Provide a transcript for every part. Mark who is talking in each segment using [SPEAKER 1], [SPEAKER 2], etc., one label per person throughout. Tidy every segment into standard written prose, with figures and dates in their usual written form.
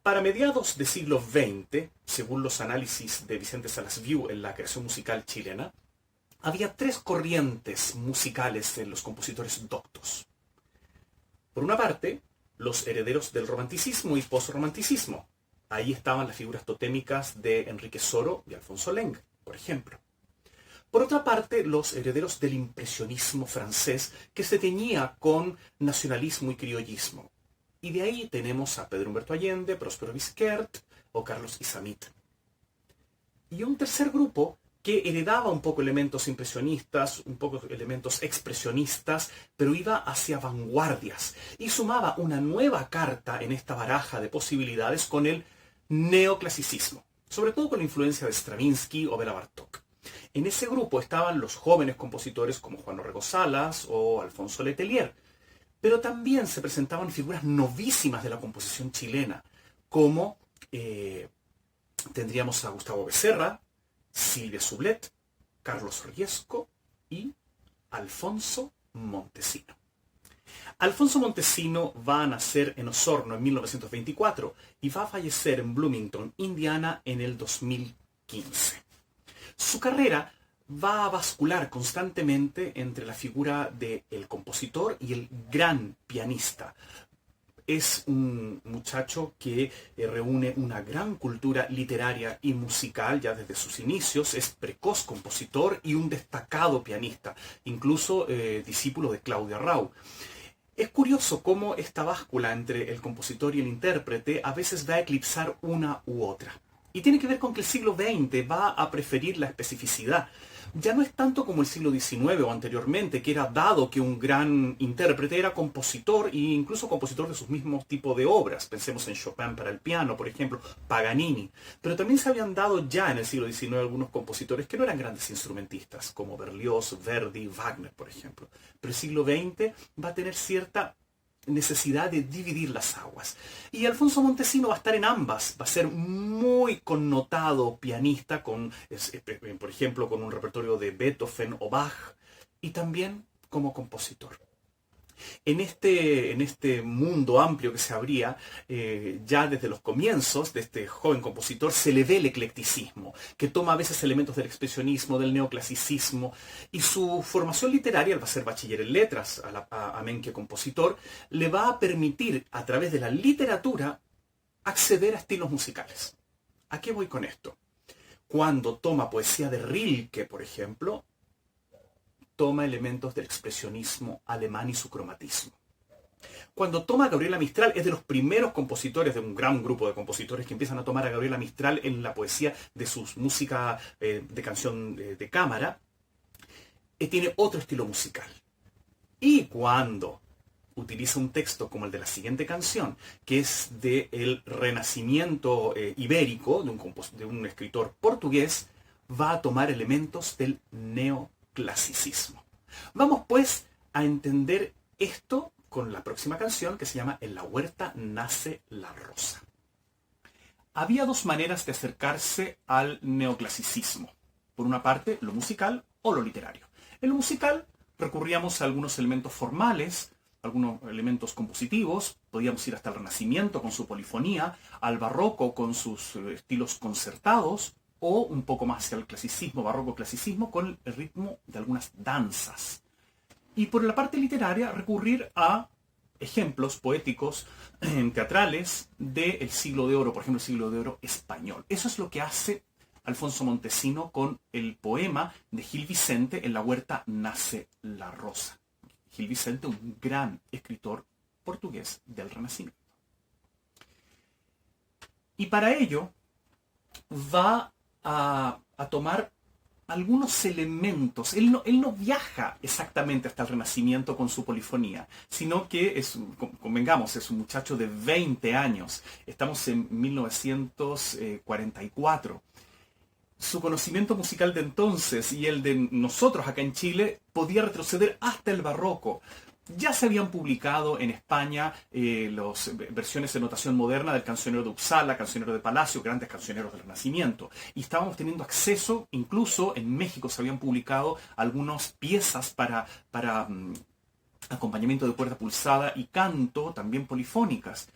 [SPEAKER 1] Para mediados del siglo XX, según los análisis de Vicente Salas-Viu en la creación musical chilena, había tres corrientes musicales en los compositores doctos. Por una parte, los herederos del romanticismo y postromanticismo. Ahí estaban las figuras totémicas de Enrique Soro y Alfonso Leng, por ejemplo. Por otra parte, los herederos del impresionismo francés, que se teñía con nacionalismo y criollismo. Y de ahí tenemos a Pedro Humberto Allende, Próspero Bisquert o Carlos Izamitz. Y un tercer grupo que heredaba un poco elementos impresionistas, un poco elementos expresionistas, pero iba hacia vanguardias y sumaba una nueva carta en esta baraja de posibilidades con el neoclasicismo, sobre todo con la influencia de Stravinsky o Bela Bartók. En ese grupo estaban los jóvenes compositores como Juan Orrego Salas o Alfonso Letelier, pero también se presentaban figuras novísimas de la composición chilena, como tendríamos a Gustavo Becerra, Silvia Sublet, Carlos Riesco y Alfonso Montesino. Alfonso Montesino va a nacer en Osorno en 1924 y va a fallecer en Bloomington, Indiana, en el 2015. Su carrera va a bascular constantemente entre la figura del compositor y el gran pianista. Es un muchacho que reúne una gran cultura literaria y musical ya desde sus inicios. Es precoz compositor y un destacado pianista, incluso discípulo de Claudia Rau. Es curioso cómo esta báscula entre el compositor y el intérprete a veces va a eclipsar una u otra. Y tiene que ver con que el siglo XX va a preferir la especificidad. Ya no es tanto como el siglo XIX o anteriormente, que era dado que un gran intérprete era compositor e incluso compositor de sus mismos tipos de obras. Pensemos en Chopin para el piano, por ejemplo, Paganini. Pero también se habían dado ya en el siglo XIX algunos compositores que no eran grandes instrumentistas, como Berlioz, Verdi, Wagner, por ejemplo. Pero el siglo XX va a tener cierta necesidad de dividir las aguas. Y Alfonso Montesino va a estar en ambas, va a ser muy connotado pianista, por ejemplo, con un repertorio de Beethoven o Bach, y también como compositor. En este mundo amplio que se abría, ya desde los comienzos de este joven compositor, se le ve el eclecticismo, que toma a veces elementos del expresionismo, del neoclasicismo, y su formación literaria, él va a ser bachiller en letras, amén que compositor, le va a permitir, a través de la literatura, acceder a estilos musicales. ¿A qué voy con esto? Cuando toma poesía de Rilke, por ejemplo, toma elementos del expresionismo alemán y su cromatismo. Cuando toma a Gabriela Mistral, es de los primeros compositores, de un gran grupo de compositores que empiezan a tomar a Gabriela Mistral en la poesía de sus música de canción de cámara, tiene otro estilo musical. Y cuando utiliza un texto como el de la siguiente canción, que es del Renacimiento ibérico, de un escritor portugués, va a tomar elementos del neoclasicismo. Vamos pues a entender esto con la próxima canción, que se llama En la huerta nace la rosa. Había dos maneras de acercarse al neoclasicismo. Por una parte, lo musical o lo literario. En lo musical recurríamos a algunos elementos formales, algunos elementos compositivos, podíamos ir hasta el Renacimiento con su polifonía, al barroco con sus estilos concertados, o un poco más hacia el clasicismo, barroco-clasicismo, con el ritmo de algunas danzas. Y por la parte literaria, recurrir a ejemplos poéticos, teatrales, del siglo de oro, por ejemplo, el siglo de oro español. Eso es lo que hace Alfonso Montesino con el poema de Gil Vicente, En la huerta nace la rosa. Gil Vicente, un gran escritor portugués del Renacimiento. Y para ello va a tomar algunos elementos. Él no viaja exactamente hasta el Renacimiento con su polifonía, sino que convengamos, es un muchacho de 20 años. Estamos en 1944. Su conocimiento musical de entonces y el de nosotros acá en Chile podía retroceder hasta el barroco. Ya se habían publicado en España las versiones de notación moderna del cancionero de Uppsala, cancionero de Palacio, grandes cancioneros del Renacimiento. Y estábamos teniendo acceso, incluso en México se habían publicado algunas piezas para acompañamiento de cuerda pulsada y canto, también polifónicas.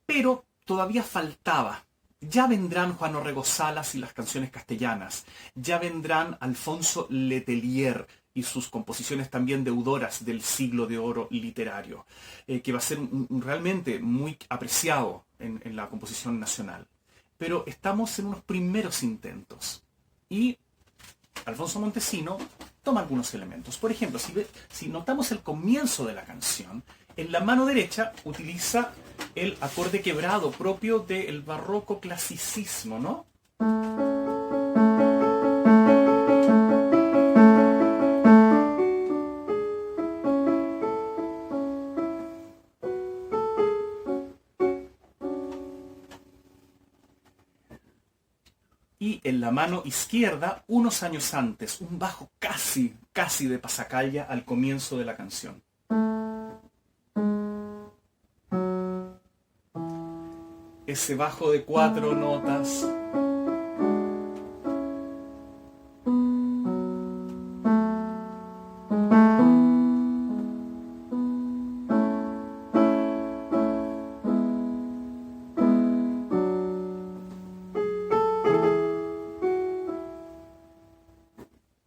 [SPEAKER 1] Pero todavía faltaba. Ya vendrán Juan Orrego Salas y las canciones castellanas. Ya vendrán Alfonso Letelier y sus composiciones también deudoras del siglo de oro literario, que va a ser realmente muy apreciado en la composición nacional. Pero estamos en unos primeros intentos. Y Alfonso Montesino toma algunos elementos. Por ejemplo, si notamos el comienzo de la canción, en la mano derecha utiliza el acorde quebrado propio del barroco clasicismo, ¿no? Y en la mano izquierda, unos años antes, un bajo casi de pasacalla al comienzo de la canción. Ese bajo de 4 notas.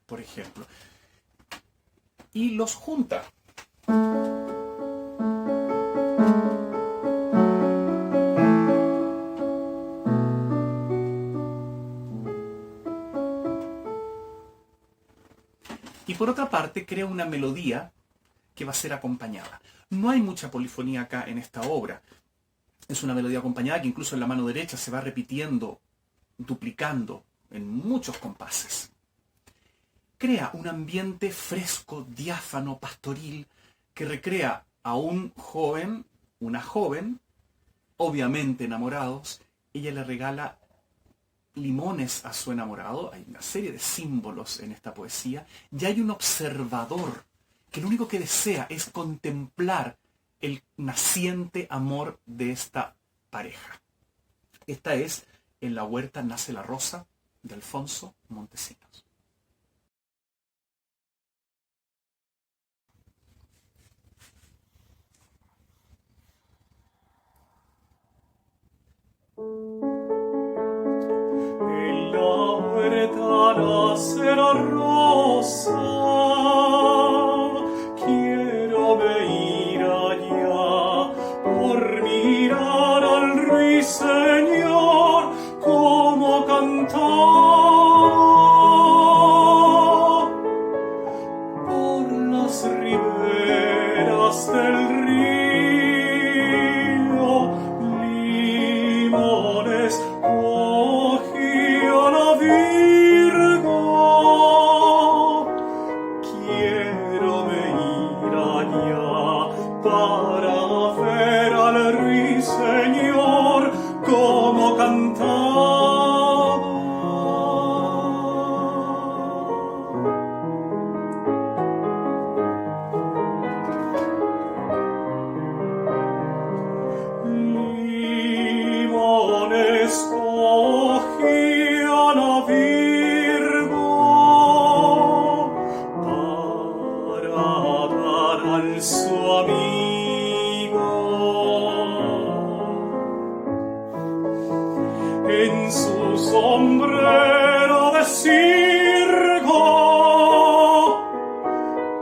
[SPEAKER 1] Por ejemplo. Y los junta. Y por otra parte, crea una melodía que va a ser acompañada. No hay mucha polifonía acá en esta obra. Es una melodía acompañada que incluso en la mano derecha se va repitiendo, duplicando en muchos compases. Crea un ambiente fresco, diáfano, pastoril, que recrea a un joven, una joven, obviamente enamorados. Ella le regala limones a su enamorado. Hay una serie de símbolos en esta poesía. Y hay un observador que lo único que desea es contemplar el naciente amor de esta pareja. Esta es En la huerta nace la rosa, de Alfonso Montesinos.
[SPEAKER 2] En la huerta nace la rosa, quiero me ir allá por mirar al ruiseñor como cantaba por las riberas del río. Limones cogía la Virgo, quiero me ir allá para ver al ruiseñor como cantaba. Limones cogía la Virgo para dar al su amigo. En su sombrero de circo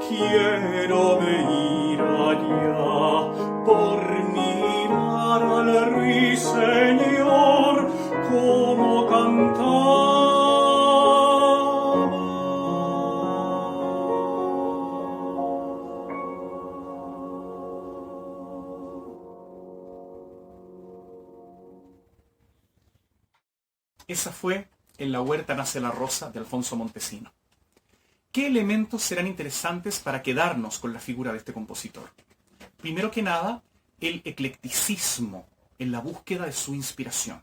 [SPEAKER 2] quiero me ir allá por mirar al ruiseñor como cantaba.
[SPEAKER 1] Esa fue En la huerta nace la rosa, de Alfonso Montesino. ¿Qué elementos serán interesantes para quedarnos con la figura de este compositor? Primero que nada, el eclecticismo en la búsqueda de su inspiración,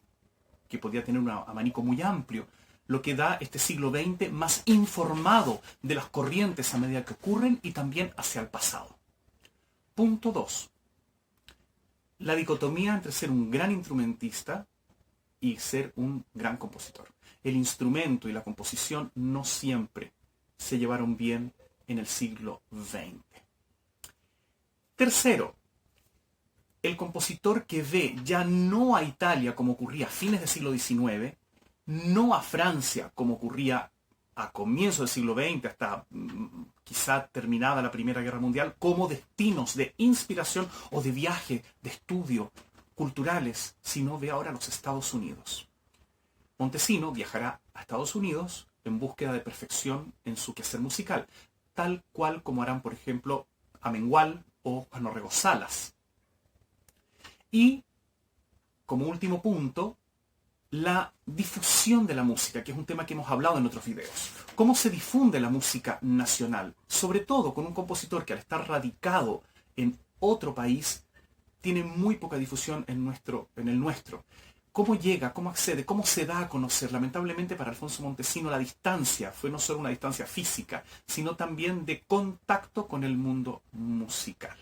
[SPEAKER 1] que podía tener un abanico muy amplio, lo que da este siglo XX más informado de las corrientes a medida que ocurren y también hacia el pasado. Punto 2. La dicotomía entre ser un gran instrumentista y ser un gran compositor. El instrumento y la composición no siempre se llevaron bien en el siglo XX. Tercero, el compositor que ve ya no a Italia como ocurría a fines del siglo XIX, no a Francia como ocurría a comienzos del siglo XX, hasta quizá terminada la Primera Guerra Mundial, como destinos de inspiración o de viaje, de estudio, culturales, sino ve ahora a los Estados Unidos. Montesino viajará a Estados Unidos en búsqueda de perfección en su quehacer musical, tal cual como harán, por ejemplo, Amengual o Juan Orrego Salas. Y, como último punto, la difusión de la música, que es un tema que hemos hablado en otros videos. ¿Cómo se difunde la música nacional? Sobre todo con un compositor que al estar radicado en otro país, tiene muy poca difusión en el nuestro. ¿Cómo llega? ¿Cómo accede? ¿Cómo se da a conocer? Lamentablemente para Alfonso Montesino la distancia fue no solo una distancia física, sino también de contacto con el mundo musical.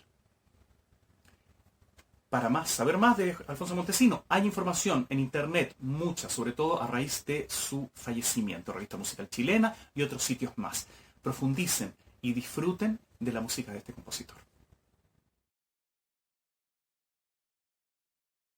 [SPEAKER 1] Para saber más de Alfonso Montesino, hay información en internet, mucha, sobre todo a raíz de su fallecimiento, Revista Musical Chilena y otros sitios más. Profundicen y disfruten de la música de este compositor.